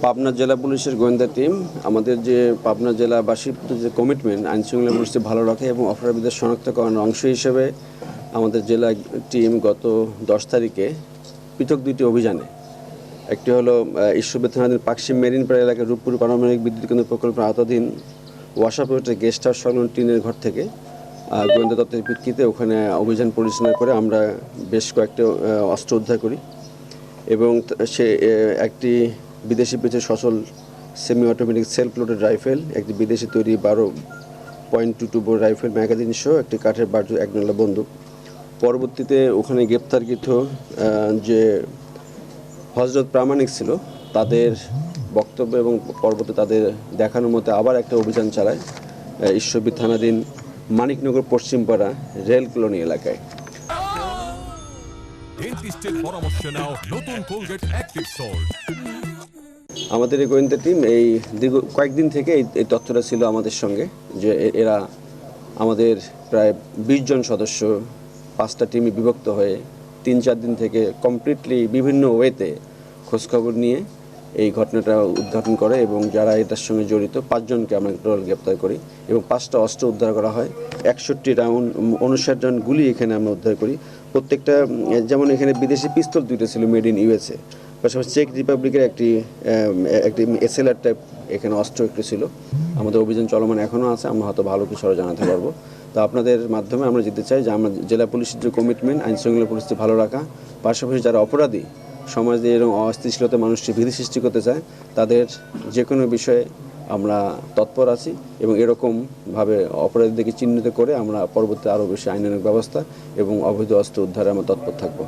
পাবনা জেলা পুলিশের গোয়েন্দা টিম আমাদের যে পাবনা জেলাবাসীর প্রতি যে কমিটমেন্ট আইনশৃঙ্খলা পরিস্থিতি ভালো রাখে এবং অপরাধীদের শনাক্তকরণের অংশ হিসেবে আমাদের জেলা টিম গত 10 তারিখে পৃথক দুইটি অভিযানে একটি হলো ঈশ্বরদী থানাধীন পাকশিম মেরিনপাড়া এলাকার রূপপুর পারমাণবিক বিদ্যুৎ কেন্দ্র প্রকল্পের আওতাধীন ওয়াসাপুরের গেস্ট হাউস সংলগ্ন টিনের ঘর থেকে গোয়েন্দা তত্ত্বের ভিত্তিতে ওখানে অভিযান পরিচালনা করে আমরা বেশ কয়েকটি অস্ত্র উদ্ধার করি এবং সে একটি বিদেশি পিচের সচল semi automatic self loaded rifle, একটি বিদেশি তৈরি 12.22 বোর রাইফেল ম্যাগাজিন সহ একটি কাঠের বাজু 1 নলা বন্দুক। পরবর্তীতে ওখানে গ্রেপ্তারকৃত যে হজরত প্রামাণিক ছিল তাদের বক্তব্য এবং পরবর্তী তাদের দেখানোর মতো আবার একটা অভিযান চালায় ঈশ্বরদী থানাধীন মানিকনগর পশ্চিমপাড়া রেল কলোনি এলাকায়। আমাদের এই গোয়েন্দা টিম এই দীর্ঘ কয়েকদিন থেকে এই তথ্যটা ছিল আমাদের সঙ্গে যে এরা আমাদের প্রায় 20 জন সদস্য 5টা টিমে বিভক্ত হয়ে 3-4 দিন থেকে কমপ্লিটলি বিভিন্ন ওয়েতে খোঁজখবর নিয়ে এই ঘটনাটা উদ্ঘাটন করে এবং যারা এটার সঙ্গে জড়িত 5 জনকে আমরা টোটাল গ্রেপ্তার করি এবং 5টা অস্ত্র উদ্ধার করা হয়। 61 রাউন্ড 59 রাউন্ড গুলি এখানে আমরা উদ্ধার করি। প্রত্যেকটা যেমন এখানে বিদেশি পিস্তল 2টা ছিল মেড ইন ইউএসএ, পাশাপাশি চেক রিপাবলিকের একটি এসএলআর টাইপ এখানে অস্ত্র একটু ছিল। আমাদের অভিযান চলমান এখনও আছে, আমরা হয়তো ভালো কিছু আরও জানাতে পারবো। তো আপনাদের মাধ্যমে আমরা যেতে চাই যে আমরা জেলা পুলিশের যে কমিটমেন্ট আইনশৃঙ্খলা পরিস্থিতি ভালো রাখা, পাশাপাশি যারা অপরাধী সমাজে এরকম অস্থিতিশীলতা মানুষটি ভীতি সৃষ্টি করতে চায় তাদের যে কোনো বিষয়ে আমরা তৎপর আছি এবং এরকমভাবে অপরাধীদেরকে চিহ্নিত করে আমরা পরবর্তী আরও বেশি আইনানুগ ব্যবস্থা এবং অবৈধ অস্ত্র উদ্ধারে আমরা তৎপর থাকবো।